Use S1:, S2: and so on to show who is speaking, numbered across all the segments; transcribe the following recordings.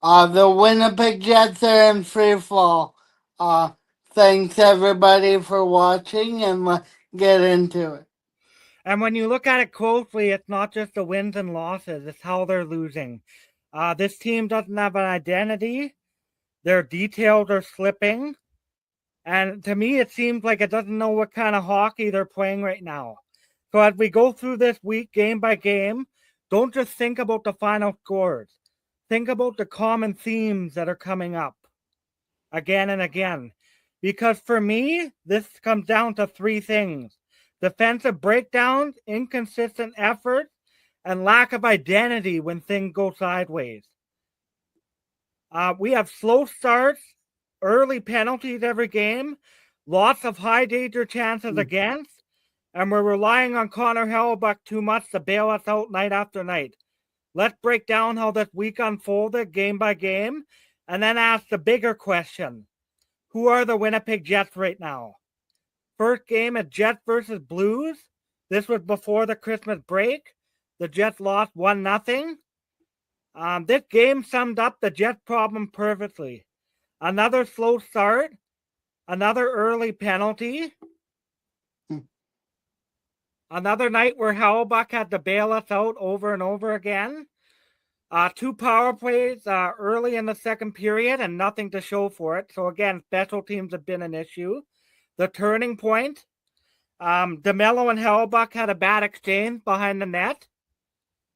S1: The Winnipeg Jets are in free fall. Uh, Thanks everybody for watching, and let's get into it.
S2: And when you look at it closely, it's not just the wins and losses, it's how they're losing. This team doesn't have an identity. Their details are slipping. And to me, it seems like it doesn't know what kind of hockey they're playing right now. So as we go through this week, game by game, don't just think about the final scores. Think about the common themes that are coming up again and again. Because for me, this comes down to three things: defensive breakdowns, inconsistent effort, and lack of identity when things go sideways. We have slow starts, early penalties every game, lots of high danger chances against, and we're relying on Connor Hellebuck too much to bail us out night after night. Let's break down how this week unfolded game by game, and then ask the bigger question: who are the Winnipeg Jets right now? First game at Jets versus Blues. This was before the Christmas break. The Jets lost 1-0. This game summed up the Jets problem perfectly. Another slow start, another early penalty, another night where Hellebuck had to bail us out over and over again. Two power plays early in the second period and nothing to show for it. So again, special teams have been an issue. The turning point, DeMello and Hellebuck had a bad exchange behind the net,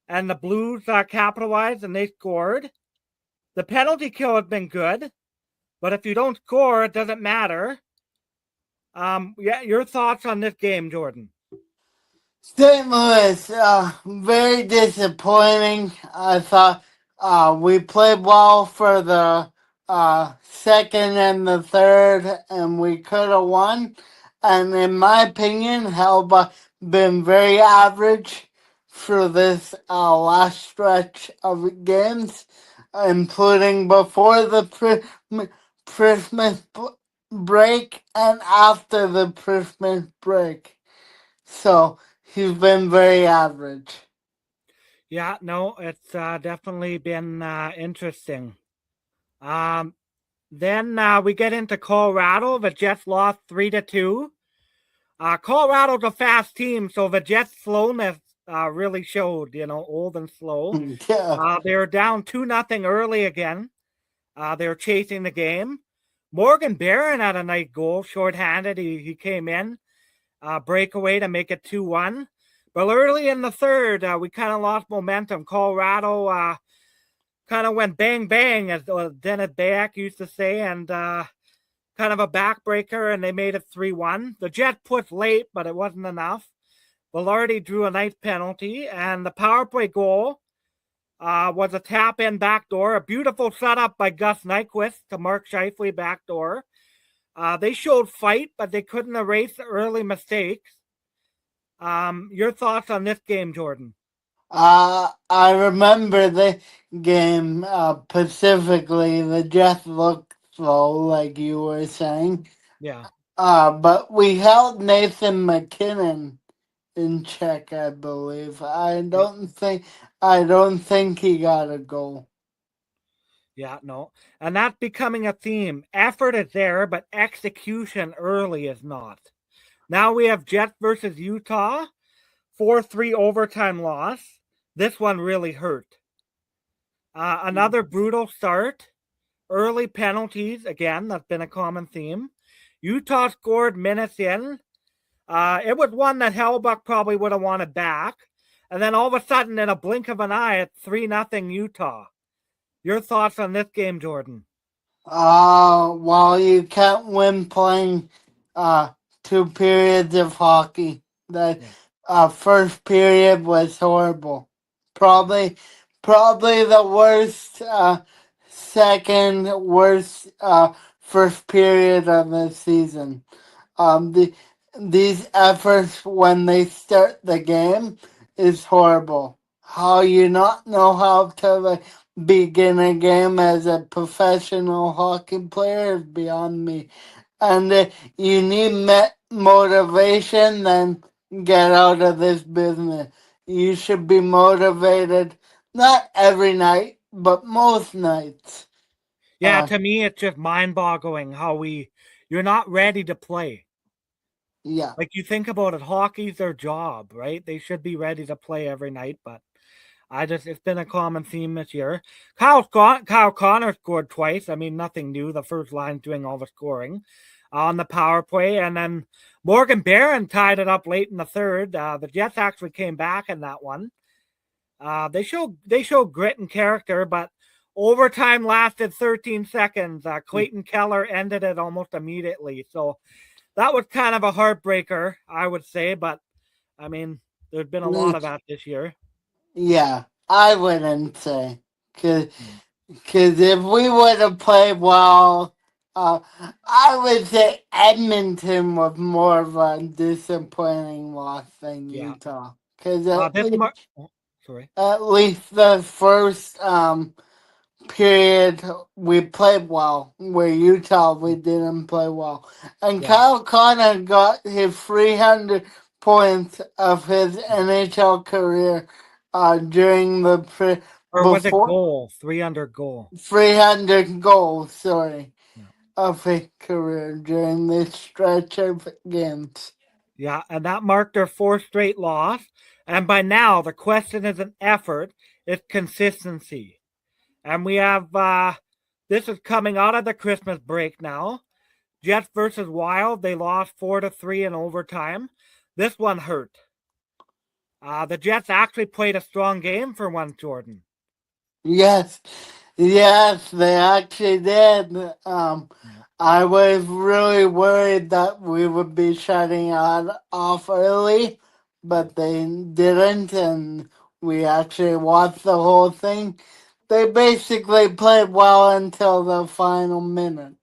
S2: and the Blues capitalized and they scored. The penalty kill has been good, but if you don't score, it doesn't matter. Your thoughts on this game, Jordan?
S1: St. Louis, very disappointing. I thought we played well for the second and the third, and we could have won. And in my opinion, Helba been very average for this last stretch of games, including before the Christmas break and after the Christmas break. So he's been very average.
S2: Yeah, no, it's definitely been interesting. Then we get into Colorado. The Jets lost 3-2. Colorado's a fast team, so the Jets' slowness really showed, old and slow.
S1: Yeah.
S2: They were down 2-0 early again. They were chasing the game. Morgan Barron had a nice goal, shorthanded. He came in, breakaway to make it 2-1. But early in the third, we kind of lost momentum. Colorado kind of went bang, bang, as Dennis Bayak used to say, and kind of a backbreaker, and they made it 3-1. The Jets pushed late, but it wasn't enough. Velarde drew a nice penalty, and the power play goal was a tap-in backdoor, a beautiful setup by Gus Nyquist to Mark Scheifele backdoor. They showed fight, but they couldn't erase the early mistakes. Your thoughts on this game, Jordan?
S1: I remember the game specifically. The Jets looked slow, like you were saying.
S2: Yeah.
S1: But we held Nathan McKinnon in check, I believe. I
S2: Yep.
S1: don't think he got a goal.
S2: Yeah, no. And that's becoming a theme. Effort is there, but execution early is not. Now we have Jets versus Utah, 4-3 overtime loss. This one really hurt. Another brutal start. Early penalties, again, that's been a common theme. Utah scored minutes in. It was one that Hellebuck probably would have wanted back. And then all of a sudden, in a blink of an eye, it's 3-0 Utah. Your thoughts on this game, Jordan?
S1: Well, you can't win playing two periods of hockey. The first period was horrible. Probably the worst, second worst first period of the season. These efforts when they start the game is horrible. How you not know how to begin a game as a professional hockey player is beyond me. And you need motivation, then get out of this business. You should be motivated, not every night, but most nights.
S2: Yeah,
S1: Uh,
S2: to me, it's just mind-boggling how you're not ready to play.
S1: yeah,
S2: Like you think about it, hockey's their job, right? They should be ready to play every night, but it's been a common theme this year. Kyle Connor scored twice. I mean, nothing new. The first line's doing all the scoring on the power play, and then Morgan Barron tied it up late in the third. The Jets actually came back in that one. They show grit and character, but overtime lasted 13 seconds. Clayton Keller ended it almost immediately, so that was kind of a heartbreaker, I would say. But I mean, there's been a lot of that this year.
S1: yeah, I wouldn't say. Because
S2: Mm.
S1: if we would have played well, uh, I would say Edmonton was more of a disappointing loss than
S2: Yeah.
S1: Utah. Because
S2: Oh, sorry.
S1: at least the first period we played well, where Utah we didn't play well. And
S2: Yeah.
S1: Kyle Connor got his 300 points of his NHL career during the
S2: Or was it
S1: before
S2: goal? 300 goal.
S1: 300 goals, sorry,
S2: Yeah.
S1: of his career during this stretch of games.
S2: Yeah, and that marked their fourth straight loss. And by now, the question isn't effort, it's consistency. And we have this is coming out of the Christmas break now. Jets versus Wild, they lost 4-3 in overtime. This one hurt. The Jets actually played a strong game for one, Jordan.
S1: Yes, yes, they actually did.
S2: Yeah.
S1: I was really worried that we would be shutting out off early,
S2: Yeah.
S1: but they didn't, and we actually watched the whole thing. They basically played well until the final minute.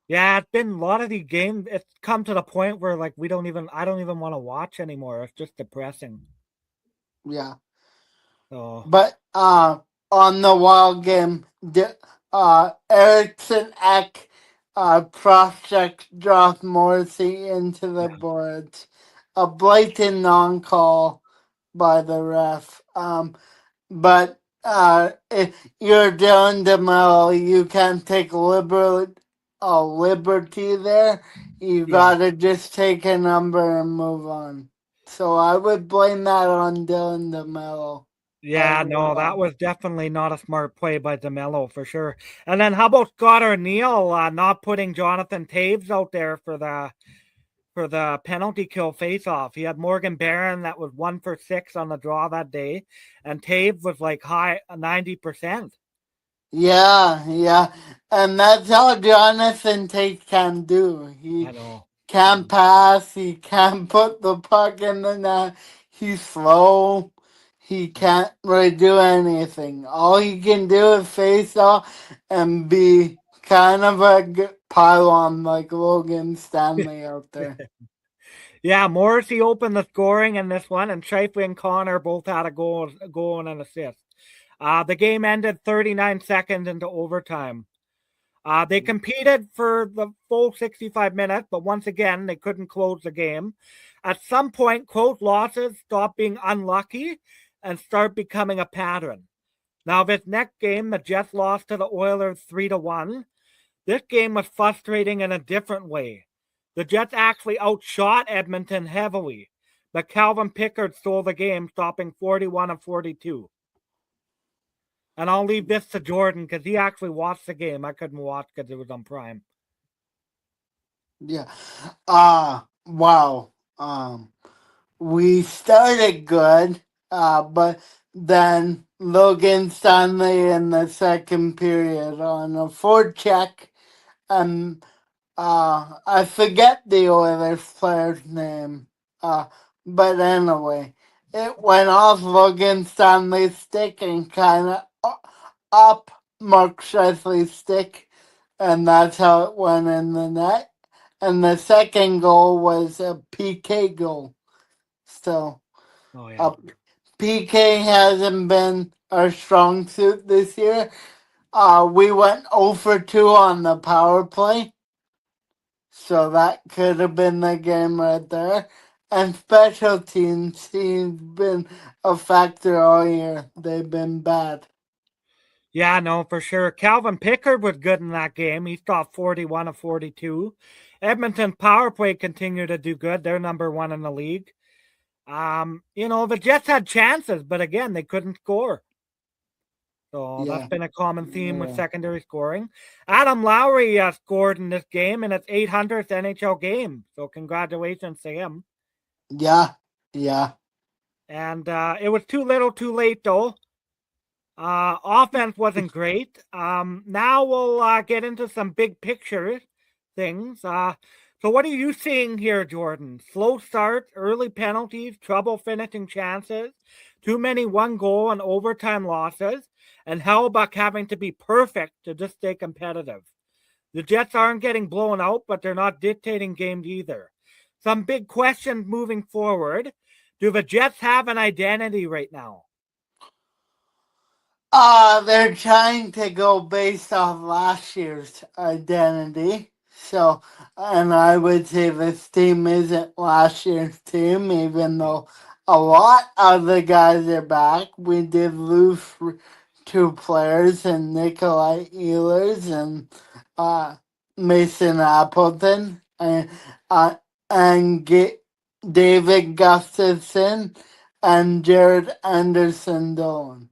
S2: Yeah, it's been a lot of these games. It's come to the point where like I don't even want to watch anymore. It's just depressing.
S1: Yeah.
S2: So
S1: But on the wild game, Erickson Ek prospect dropped Morrissey into the
S2: yeah,
S1: boards. A blatant non call by the ref. But if you're down the middle, you can't take a liberty there. You
S2: yeah,
S1: gotta just take a number and move on. So I would blame that on Dylan DeMello.
S2: yeah. No, that was definitely not a smart play by DeMello for sure. And then how about Scott O'Neill not putting Jonathan Taves out there for the penalty kill faceoff? He had Morgan Barron that was 1 for 6 on the draw that day, and Taves was like high 90%.
S1: Yeah, yeah. And that's all Jonathan Tate can do.
S2: I
S1: He
S2: know.
S1: can't pass, he can't put the puck in the net, he's slow, he can't really do anything. All he can do is face off and be kind of a pylon like Logan Stanley out there.
S2: Yeah, Morrissey opened the scoring in this one, and Shifley and Connor both had a goal and an assist. The game ended 39 seconds into overtime. They competed for the full 65 minutes, but once again, they couldn't close the game. At some point, close losses stop being unlucky and start becoming a pattern. Now, this next game, the Jets lost to the Oilers 3-1. This game was frustrating in a different way. The Jets actually outshot Edmonton heavily, but Calvin Pickard stole the game, stopping 41 of 42. And I'll leave this to Jordan because he actually watched the game. I couldn't watch because it was on Prime.
S1: Yeah. Wow. We started good, but then Logan Stanley in the second period on a forecheck, and I forget the Oilers player's name, uh, but anyway, it went off Logan Stanley's stick and kind of up Mark Scheifele's stick, and that's how it went in the net. And the second goal was a PK goal. So
S2: Oh, yeah.
S1: uh, PK hasn't been our strong suit this year. We went 0 for 2 on the power play, so that could have been the game right there. And special teams, he's been a factor all year. They've been bad.
S2: Yeah, no, for sure. Calvin Pickard was good in that game. He stopped 41 of 42. Edmonton power play continued to do good. They're number one in the league. The Jets had chances, but again, they couldn't score. So that's
S1: Yeah.
S2: been a common theme with
S1: Yeah.
S2: secondary scoring. Adam Lowry scored in this game in his 800th NHL game. So congratulations to him.
S1: Yeah. Yeah.
S2: And it was too little too late, though. Offense wasn't great. Now we'll get into some big picture things. So what are you seeing here, Jordan? Slow start, early penalties, trouble finishing chances, too many one goal and overtime losses, and Hellbuck having to be perfect to just stay competitive. The Jets aren't getting blown out, but they're not dictating games either. Some big questions moving forward. Do the Jets have an identity right now?
S1: They're trying to go based off last year's identity. So, and I would say this team isn't last year's team, even though a lot of the guys are back. We did lose two players, and Nikolai Ehlers and uh, Mason Appleton, and get David Gustafson and Jared Anderson Dolan.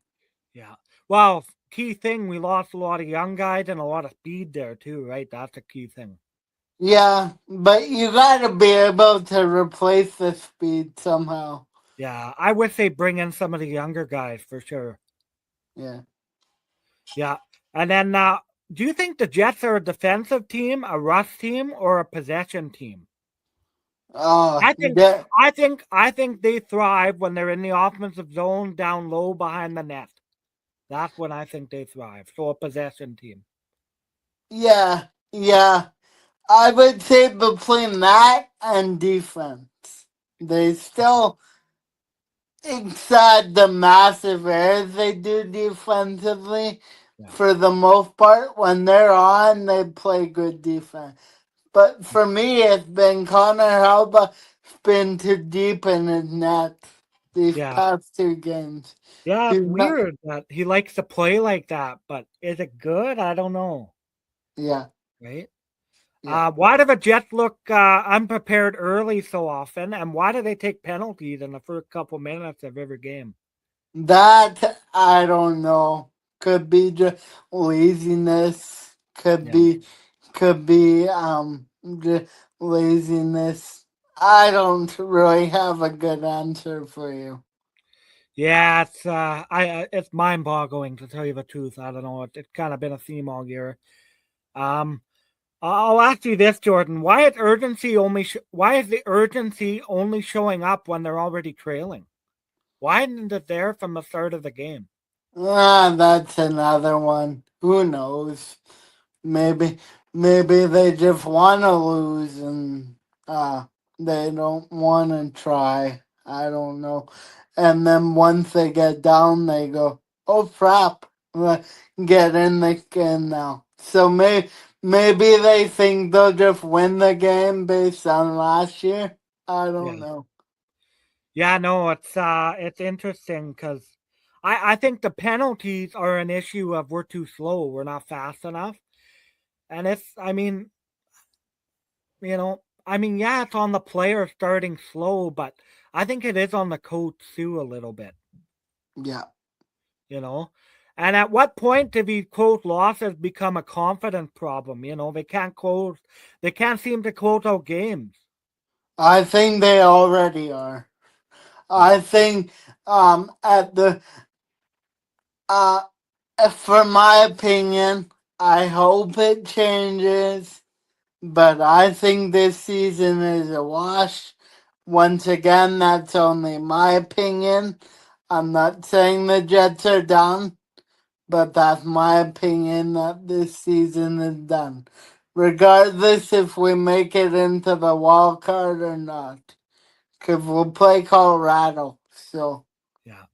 S2: Yeah. Well, key thing, we lost a lot of young guys and a lot of speed there too, right? That's a key thing.
S1: Yeah, but you gotta be able to replace the speed somehow.
S2: Yeah, I wish they bring in some of the younger guys for sure.
S1: Yeah.
S2: Yeah. And then do you think the Jets are a defensive team, a rush team, or a possession team?
S1: Oh,
S2: I think
S1: yeah,
S2: I think they thrive when they're in the offensive zone down low behind the net. That's when I think they thrive. So a possession team.
S1: yeah, yeah. I would say between that and defense, they still inside the massive errors they do defensively.
S2: Yeah.
S1: For the most part, when they're on, they play good defense. But for me, it's been Connor Helba been too deep in his net these
S2: Yeah.
S1: past two games.
S2: Yeah, it's
S1: He's not.
S2: weird that he likes to play like that, but is it good? I don't know.
S1: Yeah,
S2: Right?
S1: yeah.
S2: Why do the Jets look unprepared early so often, and why do they take penalties in the first couple minutes of every game?
S1: That I don't know. Could be just laziness. Could
S2: Yeah,
S1: be. Could be just laziness. I don't really have a good answer for you.
S2: yeah, it's mind-boggling to tell you the truth. I don't know. It's kind of been a theme all year. Um, I'll ask you this, Jordan. Why is the urgency only showing up when they're already trailing? Why isn't it there from the start of the game?
S1: That's another one. Who knows? Maybe maybe they just want to lose and uh they don't want to try. I don't know. And then once they get down, they go, "Oh crap, get in the game now." So maybe they think they'll just win the game based on last year. I
S2: Yeah.
S1: don't know.
S2: Yeah, no, it's interesting because I think the penalties are an issue of we're too slow, we're not fast enough. And yeah, it's on the player starting slow, but I think it is on the coach too a little bit,
S1: Yeah.
S2: you know. And at what point do these close losses become a confidence problem? They can't seem to close out games.
S1: I think they already are. I
S2: Yeah,
S1: think at the uh for my opinion, I hope it changes, but I think this season is a wash. Once again, that's only my opinion. I'm not saying the Jets are done, but that's my opinion that this season is done. Regardless if we make it into the wild card or not. Because we'll play Colorado. So,
S2: yeah.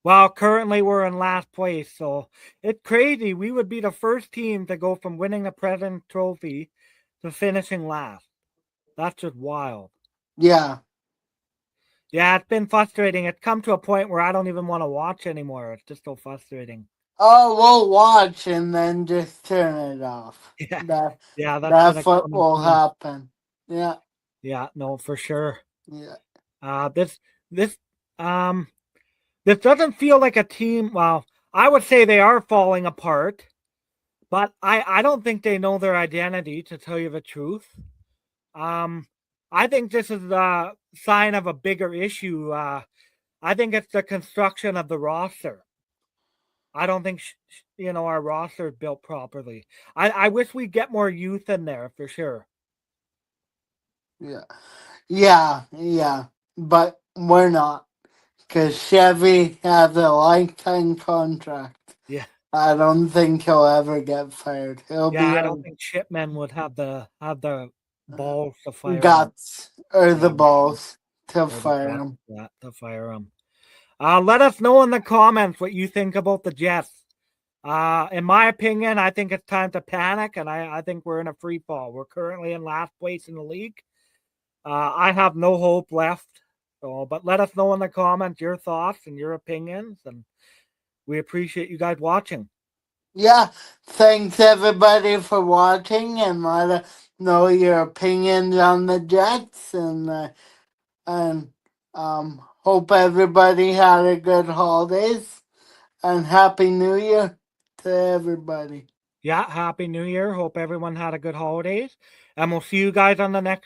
S2: Well, currently we're in last place, so it's crazy. We would be the first team to go from winning a President's Trophy to finishing last. That's just wild.
S1: yeah.
S2: Yeah, it's been frustrating. It's come to a point where I don't even want to watch anymore. It's just so frustrating.
S1: Oh, we'll watch and then just turn it off.
S2: Yeah,
S1: That
S2: yeah, that's been a
S1: that's what
S2: common
S1: will
S2: theme.
S1: happen. Yeah,
S2: Yeah, no, for sure.
S1: yeah,
S2: This this um this doesn't feel like a team. Well, I would say they are falling apart, but I don't think they know their identity. To tell you the truth, um, I think this is a sign of a bigger issue. I think it's the construction of the roster. I don't think our roster is built properly. I wish we get more youth in there for sure.
S1: yeah, yeah. But we're not, because Chevy has a lifetime contract.
S2: Yeah,
S1: I don't think he'll ever get fired. He'll
S2: yeah.
S1: be
S2: I don't
S1: on
S2: think Shipman would have the balls to fire him.
S1: guts or
S2: Yeah,
S1: the balls to
S2: or the
S1: fire
S2: gut,
S1: him.
S2: yeah, to fire him. Let us know in the comments what you think about the Jets. In my opinion, I think it's time to panic, and I think we're in a free fall. We're currently in last place in the league. I have no hope left. So, but let us know in the comments your thoughts and your opinions, and we appreciate you guys watching.
S1: Yeah, thanks everybody for watching and let us know your opinions on the Jets and hope everybody had a good holidays and happy New Year to everybody.
S2: Yeah, happy New Year. Hope everyone had a good holidays, and we'll see you guys on the next